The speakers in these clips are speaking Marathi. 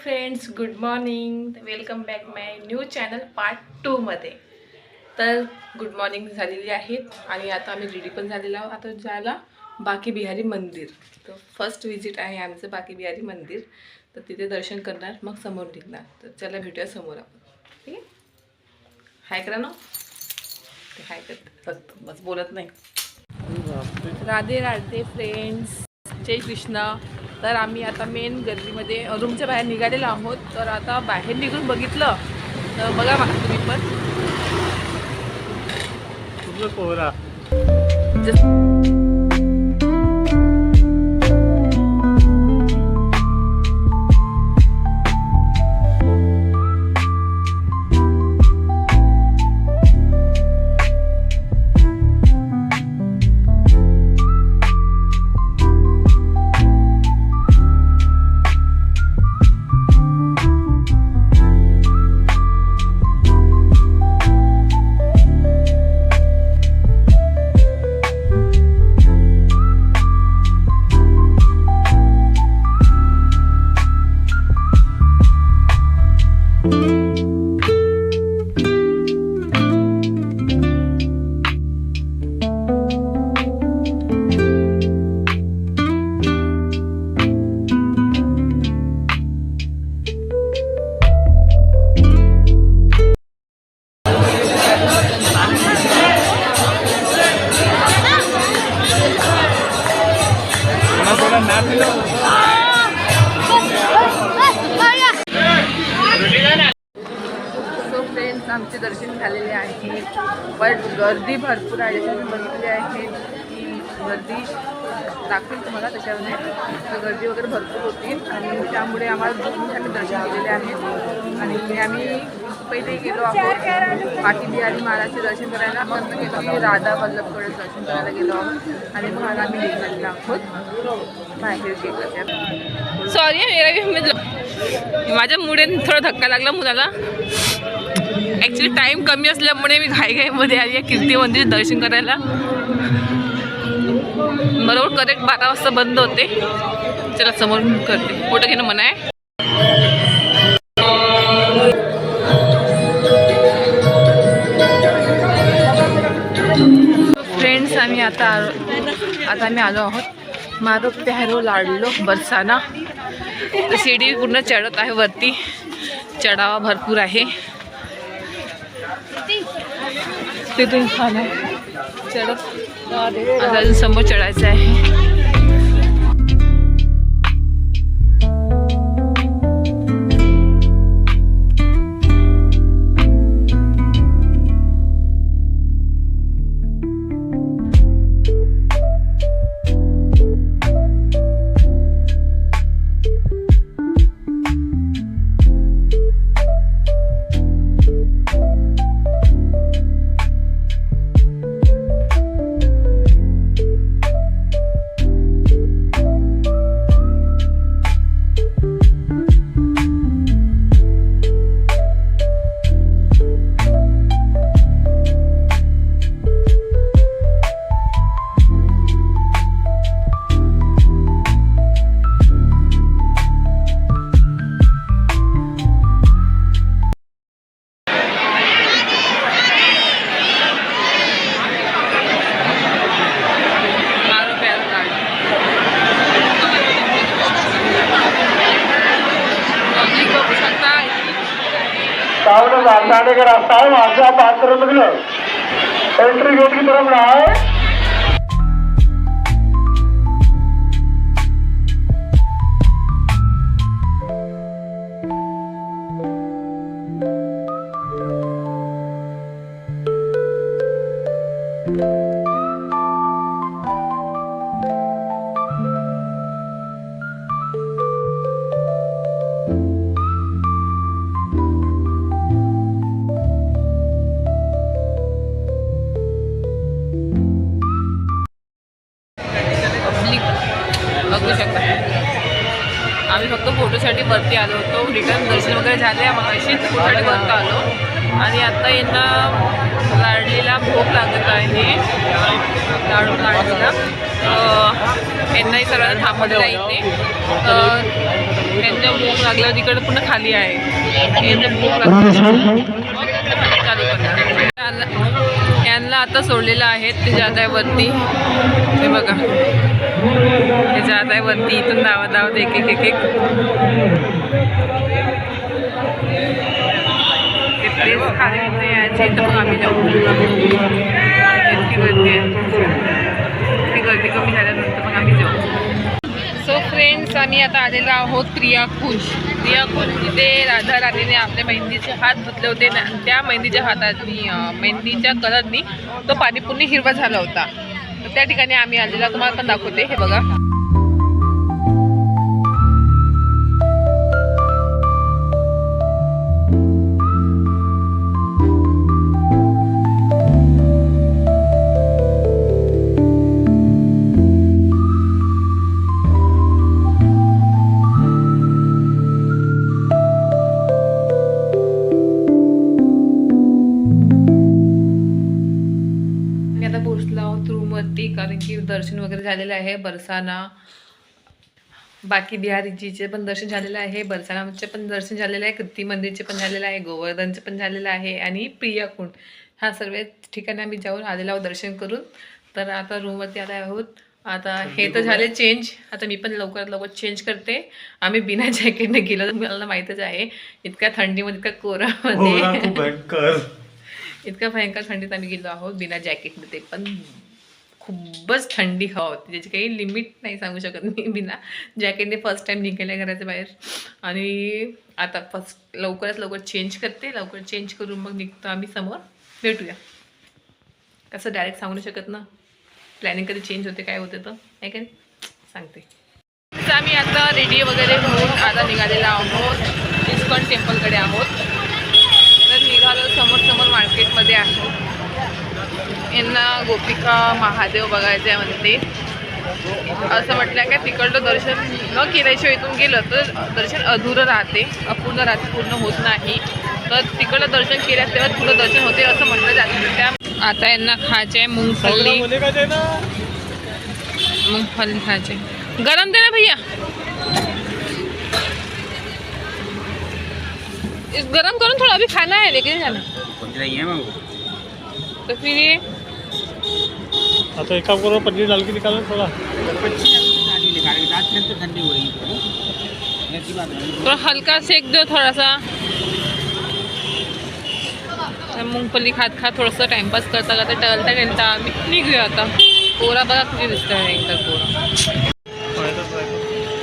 Friends, good morning. Welcome back my new channel part 2 मध्ये. तर गुड मॉर्निंग झालेली आहे आणि आता आम्ही रेडी पण झालेलो आहोत आता जायला बाकी बिहारी मंदिर. तर फर्स्ट विजिट आहे आमचं बाकी बिहारी मंदिर. तर तिथे दर्शन करणार, मग समोर निघणार. तर चला भेटूया समोर आपण. ठीक आहे, हाय करा ना. ते हाय करते फक्त, बस बोलत नाही. राधे राधे फ्रेंड्स, जय कृष्ण. तर आम्ही आता मेन गर्दीमध्ये रूमच्या बाहेर निघालेलो आहोत. तर आता बाहेर निघून बघितलं तर बघा मला तुम्ही पण पोरा आमचे दर्शन झालेले आहे. पण गर्दी भरपूर आहे. जसं मी बघितले आहे की गर्दी दाखवेल तुम्हाला त्याच्यामध्ये. तर गर्दी वगैरे भरपूर होती आणि त्यामुळे आम्हाला 2 दिवसांनी दर्शन केलेले आहेत. आणि आम्ही पहिले गेलो आहोत बाकी बिहारी महाराजचे दर्शन करायला. नंतर गेलो की राधा वल्लभकडे दर्शन करायला गेलो आहोत आणि मग आम्ही निघालेलो आहोत बाहेर गेलो. सॉरी, माझ्या मुळे थोडा धक्का लागला मुलाला. ॲक्च्युली टाईम कमी असल्यामुळे मी घाईघाईमध्ये आली आहे कीर्ती मंदिर दर्शन करायला. बरोबर करेक्ट 12 वाजता बंद होते. चला समोर करते, फोटो घेणं मना आहे. फ्रेंड्स, आम्ही आता आम्ही आलो आहोत मारो प्यारो लाडलो बरसाना. तर शिडी पूर्ण चढत आहे वरती, चढावा भरपूर आहे. तिथून खाणं चढत आता अजून समोर चढायचं आहे. जाने का रास्ता है, वहां से आप आकर निकलो. एंट्री गेट की तरफ ना है. बघू शकता, आम्ही फक्त फोटोसाठी वरती आलो होतो. रिटर्न दर्शन वगैरे झाले, मग अशीच फोटोसाठी वरती आलो. आणि आता यांना लाडलीला भोग लागत आहे, लाडू लाडलीला. यांनाही सर्वांना थांबवलेला इथे. तर त्यांच्या भूक लागल्यावर तिकडे पुन्हा खाली आहे. यांच्या भूक लागल्यावर चालू करणार. यांना आता सोडलेलं आहे ते जात आहे वरती. हे बघा ते जात आहे वरती. इथून धावत धावत एक एक एक एक प्लीज खाली नाही यायची. तर मग आम्ही जाऊ. इतकी गर्दी आहे. ती गर्दी कमी झाल्यानंतर मग आम्ही जाऊ. सो फ्रेंड्स, आम्ही आता आलेलो आहोत प्रियाकुंज. जिथे राधा राणीने आपल्या मेहंदीचे हात धुतले होते ना, त्या मेहंदीच्या हातातनी मेहंदीच्या कलरनी तो पाणी पूर्ण हिरवा झाला होता. तर त्या ठिकाणी आम्ही आलेला. तुम्हाला पण दाखवते. हे बघा. कारण की दर्शन वगैरे झालेलं आहे. बरसाना, बाकी बिहारीजीचे पण दर्शन झालेलं आहे. बरसानाचे पण दर्शन झालेलं आहे. कीर्ती मंदिरचे पण झालेलं आहे. गोवर्धनचे पण झालेलं आहे. आणि प्रियाकुंड ह्या सर्व ठिकाणी आम्ही जाऊन आलेलो आहोत दर्शन करून. तर आता रूमवरती आले आहोत. आता हे तर झाले चेंज. आता मी पण लवकरात लवकर चेंज करते. आम्ही बिना जॅकेटने गेलो तर मला माहीतच आहे. इतक्या थंडीमध्ये, इतक्या कोरामध्ये, इतक्या भयंकर थंडीत आम्ही गेलो आहोत बिना जॅकेटने. ते पण खूपच थंडी हवा होती. त्याची काही लिमिट नाही सांगू शकत मी. बिना जॅकेटने फर्स्ट टाईम निघाले घराच्या बाहेर. आणि आता लवकरात लवकर चेंज करते. लवकर चेंज करून मग निघतो आम्ही. समोर भेटूया. कसं डायरेक्ट सांगू नाही शकत ना. प्लॅनिंग कधी चेंज होते, काय होते तर आहे का नाही सांगते. तर आम्ही आता रेडी वगैरे होऊन आता निघालेला आहोत. इस्कॉन टेम्पलकडे आहोत. तर निघालो समोर मार्केटमध्ये आहोत. यांना गोपिका महादेव बघायचं आहे म्हणते. असं म्हटलं काय तिकडलं दर्शन न केल्याशिवाय इथून गेलं तर दर्शन अधुरं राहते, अपूर्ण राहते, पूर्ण होत नाही. तर तिकडलं दर्शन केल्यास तेव्हा पुढं दर्शन होते असं म्हटलं जातं. त्या आता यांना खायचे आहे मूंगफली खायचे. गरम दे ना भैया. गरम करून थोड़ा अभी खाना है लेके जाना. तो फिर ये आता एक काम करो, पनीर डाल के निकालो थोड़ा. थोड़ा हल्का सेक दो थोड़ा सा. मूंगफली खात खात थोडंसं टाइमपास करता करता टळता आम्ही निघूया आता. पोरा बघा किती दिसत आहे एकतर पोरा.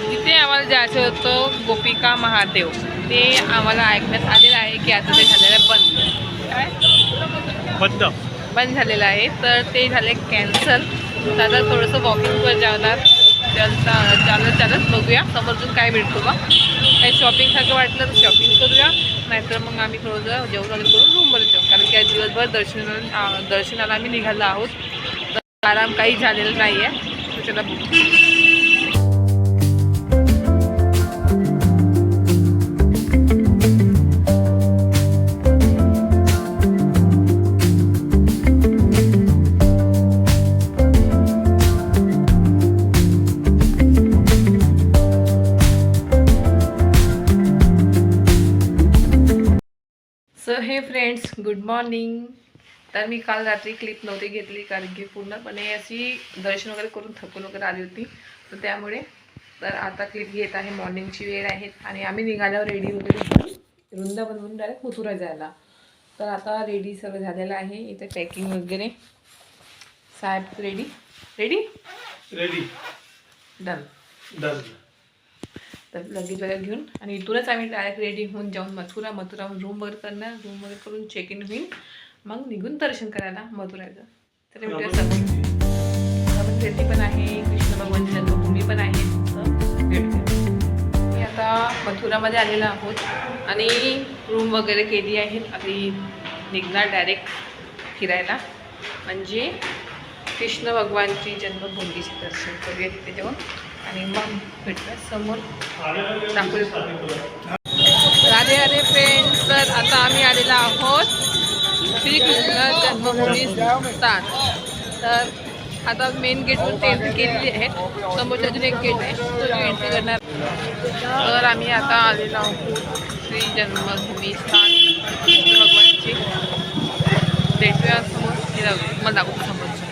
जिथे आम्हाला जायचं होतं गोपिका महादेव, ते आम्हाला ऐकण्यात आलेलं आहे की आता ते झालेलं बंद झालेलं आहे. तर ते झाले कॅन्सल. तर आता थोडंसं वॉकिंगवर जाणार. चालत बघूया समोरून काय भेटतो का. काही शॉपिंगसारखं वाटलं तर शॉपिंग करूया. नाहीतर मग आम्ही थोडंसं जेवण वगैरे करून रूमवर जाऊ. कारण की आज दिवसभर दर्शनाला आम्ही निघालो आहोत. तर आराम काही झालेला नाही आहे. त्याच्याला हे फ्रेंड्स गुड मॉर्निंग. तर मी काल रात्री क्लिप नव्हती घेतली कारण की पूर्णपणे अशी दर्शन वगैरे करून थकून वगैरे आली होती. तर त्यामुळे तर आता क्लिप घेत आहे. मॉर्निंगची वेळ आहे आणि आम्ही निघाल्यावर रेडी वगैरे वृंदावनवरून डायरेक्ट मथुरा जायला. तर आता रेडी सगळं झालेलं आहे. इथे पॅकिंग वगैरे. साहेब रेडी डन. तर लगेच वगैरे घेऊन आणि इथूनच आम्ही डायरेक्ट रेडी होऊन जाऊन मथुराहून रूम वगैरे करणार. रूम वगैरे करून चेक इन होईल. मग निघून दर्शन करायला मथुराचं. तर रेडी पण आहे. कृष्ण भगवानची जन्मभूमी पण आहे. मी आता मथुरामध्ये आलेलो आहोत आणि रूम वगैरे केली आहे. आधी निघणार डायरेक्ट फिरायला. म्हणजे कृष्ण भगवानची जन्मभूमीचे दर्शन करूया तिथे जाऊन आणि मग भेटूया समोर दाखवू. राधे फ्रेंड्स. तर आता आम्ही आलेलो आहोत श्रीकृष्ण जन्मभूमी स्थान. तर आता मेन गेटवरती एंट्री केलेली आहे. समोर अजून एक गेट आहे, तो एंट्री करणार. तर आम्ही आता आलेलो आहोत श्री जन्मभूमी स्थान विष्णू भगवानची. भेटूया समोर, मला दाखवतो समोरचं.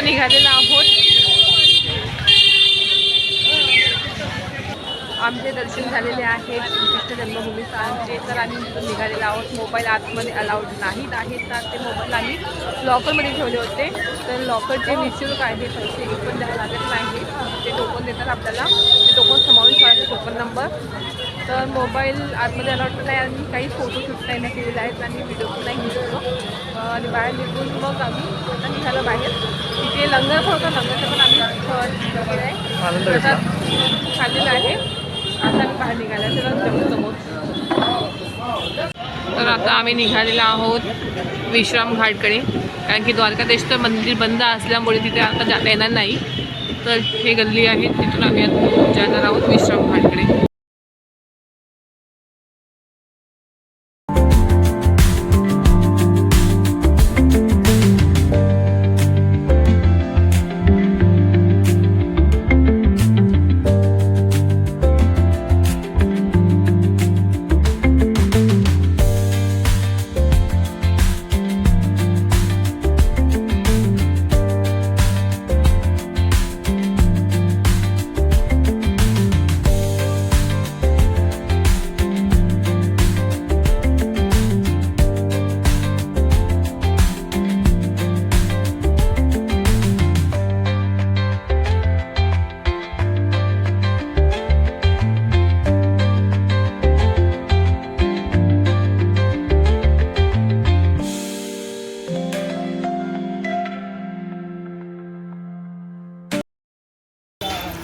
निघालेला आहोत. आमचे दर्शन झालेले आहेत कृष्ण जन्मभूमी स्थानचे. तर आम्ही निघालेलो आहोत. मोबाईल आतमध्ये अलाउड नाहीत आहेत, तर ते मोबाईल आम्ही लॉकरमध्ये ठेवले होते. तर लॉकरचे निःशुल्क आहे, पैसे एक पण द्यावे लागत नाही. ते टोकन देतात आपल्याला, ते टोकन समावून ठेवायचे टोकन नंबर. तर मोबाईल आतमध्ये अलाउड नाही. आणि काही फोटोशूट नाही केलेले आहेत आणि व्हिडिओ पण नाही घेतलो. आणि बाहेर निघून मग आम्ही आता निघालो बाहेर. तिथे लंगर पण होतं, लंगरचं पण आम्ही केलं आहे, खाल्लेलं आहे. आता आम्ही बाहेर निघाला तर समोर. तर आता आम्ही निघालेलो आहोत विश्राम घाटकडे, कारण की द्वारकाधीशचं मंदिर बंद असल्यामुळे तिथे आता जाता येणार नाही. तर हे गल्ली आहे, तिथून आम्ही आता जाणार आहोत विश्राम घाटकडे.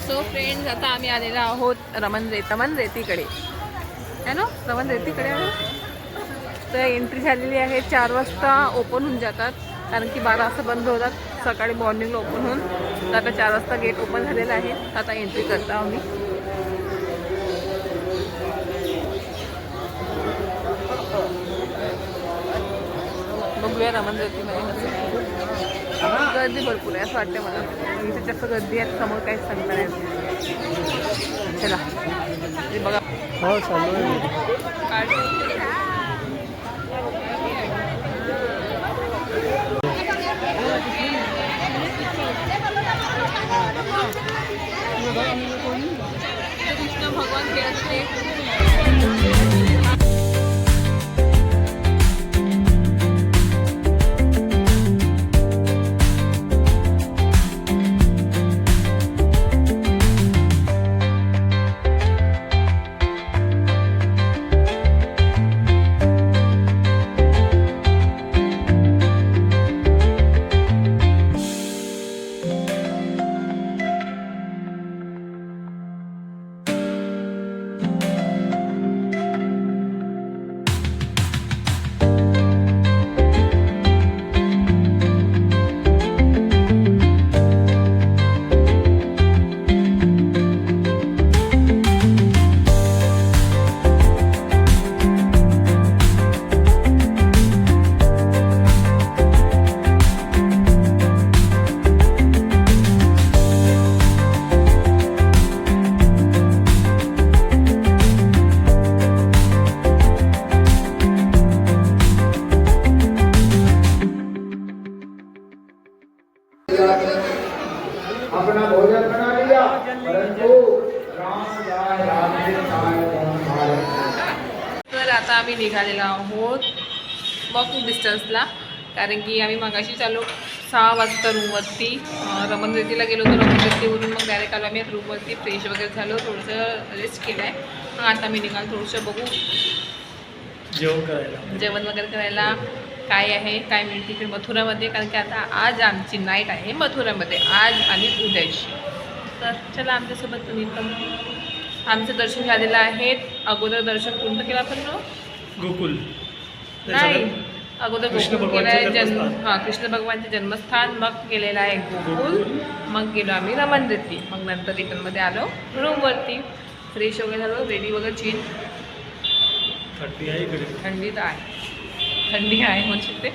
सो फ्रेंड्स, आता आम्ही आलेलो आहोत रमण रेतीकडे आहे ना, रमण रेतीकडे आहे. तर एंट्री झालेली आहे. 4 वाजता ओपन होऊन जातात, कारण की 12 वाजता बंद होतात. सकाळी मॉर्निंगला ओपन होऊन. तर आता 4 वाजता गेट ओपन झालेलं आहे. आता एंट्री करता आम्ही. बघूया रमण रेतीमध्ये गर्दी भरपूर आहे असं वाटतं मला. इथे जास्त गर्दी आहे, समोर काहीच सांगता नाही. चला हे बघा. हो चालू आहे. कृष्ण भगवान खेळते. अपना भोजन बना लिया, परंतु राम जाय राम जाय. तर आता आम्ही निघालेलो आहोत वॉकिंग डिस्टन्सला, कारण की आम्ही मगाशी चालू 6 वाजता रूमवरती रमण रेतीला गेलो होतो. रमण रेतीवरून मग डायरेक्ट आलो आम्ही रूमवरती. फ्रेश वगैरे झालो, थोडंसं रेस्ट केलं आहे. मग आता मी निघालो थोडंसं बघू जेवण वगैरे करायला, काय आहे काय मिळते इकडे मथुरामध्ये, कारण की आता आज आमची नाईट आहे मथुरामध्ये, आज आणि उद्याची. तर चला आमच्यासोबत तुम्ही पण. आमचं दर्शन झालेलं आहे. अगोदर दर्शन कोणतं केलं आपण ना? गोकुल नाही, अगोदर कृष्ण गोकुळ भगवानचं केलं आहे, जन्मस्थान. हां कृष्ण भगवानचे जन्मस्थान, मग गेलेलं आहे गोकुल, मग गेलो आम्ही रमणदीप्ती, मग नंतर रिटर्नमध्ये आलो रूमवरती, फ्रेश वगैरे झालो, रेडी वगैरे चेंज. थंडी आहे इकडे. थंडी तर आहे, थंडी आहे म्हणू शकते.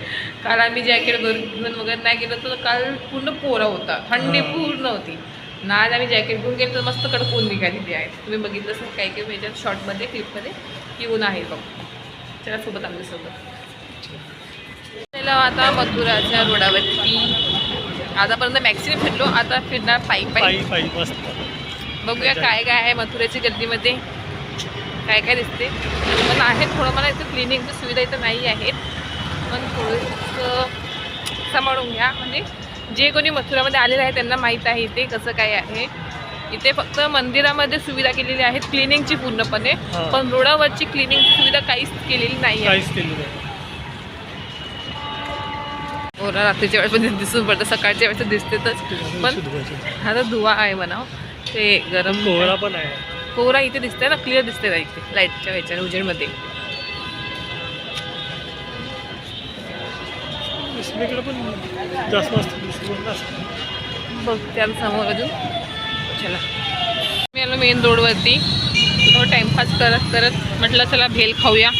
काल आम्ही जॅकेट घेऊन वगैरे नाही गेलो तर काल पूर्ण कोरा होता, थंडी हां. पूर्ण होती ना. आज आम्ही जॅकेट घेऊन गेलो तर मस्त कडक ऊन निघालेली आहे. तुम्ही बघितलं असेल काही काही याच्यात शॉर्टमध्ये क्लिपमध्ये की ऊन आहे बघ. चला सोबत आमच्यासोबत चला आता मथुराच्या रोडावरती. आतापर्यंत मॅक्सिमम फिरलो, आता फिरणार पायी पायी. पायी पायी मस्त. बघूया काय काय आहे मथुरेच्या गर्दीमध्ये, काय काय दिसते. पण आहे थोडं, मला इथं क्लिनिकची सुविधा इथं नाही आहेत, पण थोडंसं सांभाळून घ्या. म्हणजे जे कोणी मथुरामध्ये आलेलं आहे त्यांना माहीत आहे इथे कसं काय आहे. इथे फक्त मंदिरामध्ये सुविधा केलेली आहे क्लिनिंगची पूर्णपणे, हां. पण रोडावरची क्लिनिंगची सुविधा काहीच केलेली नाही आहे. काहीच केलं नाही. ओरा रात्रीच्या वेळेस पण दिसून पडतं, सकाळच्या वेळेस दिसतेच. पण आता धुवा आहे म्हणा, ते गरम कोहरा पण आहे. कोहरा इथे दिसतंय ना, क्लिअर दिसते ना इथे लाईटच्या ह्याच्या उजेडमध्ये. इकडे पण जास्त मस्त दिसतो ना. बघ त्या समोर अजून. चला मी आलो मेन रोडवरती, थोडं टाईमपास करत करत म्हटलं चला भेल खाऊया,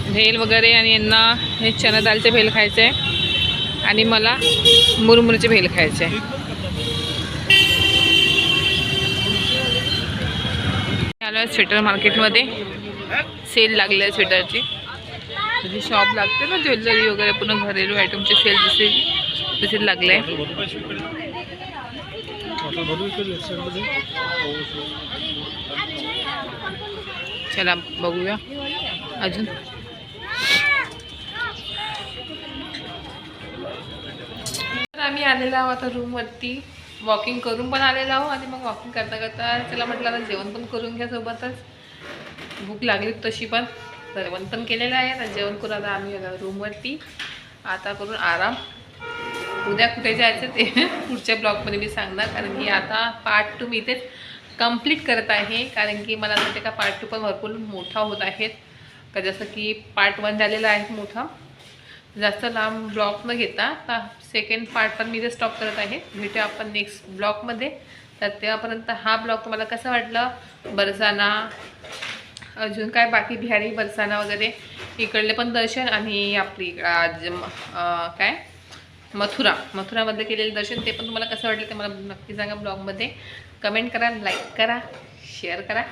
भेल वगैरे. आणि यांना हे चना दालचे भेल खायचे आहे आणि मला मुरमुरचे भेल खायचे आहे. आलो आहे स्वेटर मार्केटमध्ये, सेल लागले आहे स्वेटरची. जी शॉप लागते ना ज्वेलरी वगैरे पूर्ण घरेलू आयटमचे सेल जसे तसे लागले आहे. चला बघूया अजून. तर आम्ही आलेलो आहोत आता रूमवरती, वॉकिंग करून पण आलेलो आहोत आणि मग वॉकिंग करता करता चला म्हटलं आता जेवण पण करून घ्या सोबतच. भूक लागली तशी पण, जेवण पण केलेलं आहे. आता जेवण करून आता आम्ही रूमवरती, आता करून आराम. उद्या कुठे जायचं ते पुढच्या ब्लॉगमध्ये मी सांगणार, कारण की आता पार्ट 2 मी इथेच कंप्लीट करत आहे. कारण की मला वाटते का पार्ट 2 पण भरपूर मोठा होत आहेत का, जसं की पार्ट 1 झालेला आहे मोठा. जास्त लांब ब्लॉग न घेता आता सेकंड पार्ट पण मी इथे स्टॉप करत आहे. भेटूया आपण नेक्स्ट ब्लॉगमध्ये. तर तेव्हापर्यंत हा ब्लॉग तुम्हाला कसा वाटला, बरसाना अजून काय बाकी बिहारी बरसाना वगैरे इकडले पण दर्शन, आणि आपली आज काय मथुरामध्ये केलेलं दर्शन, ते पण तुम्हाला कसं वाटलं ते मला नक्की सांगा ब्लॉगमध्ये. कमेंट करा, लाईक करा, शेअर करा,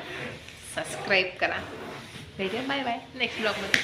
सबस्क्राईब करा. भेटूया, बाय बाय नेक्स्ट ब्लॉगमध्ये.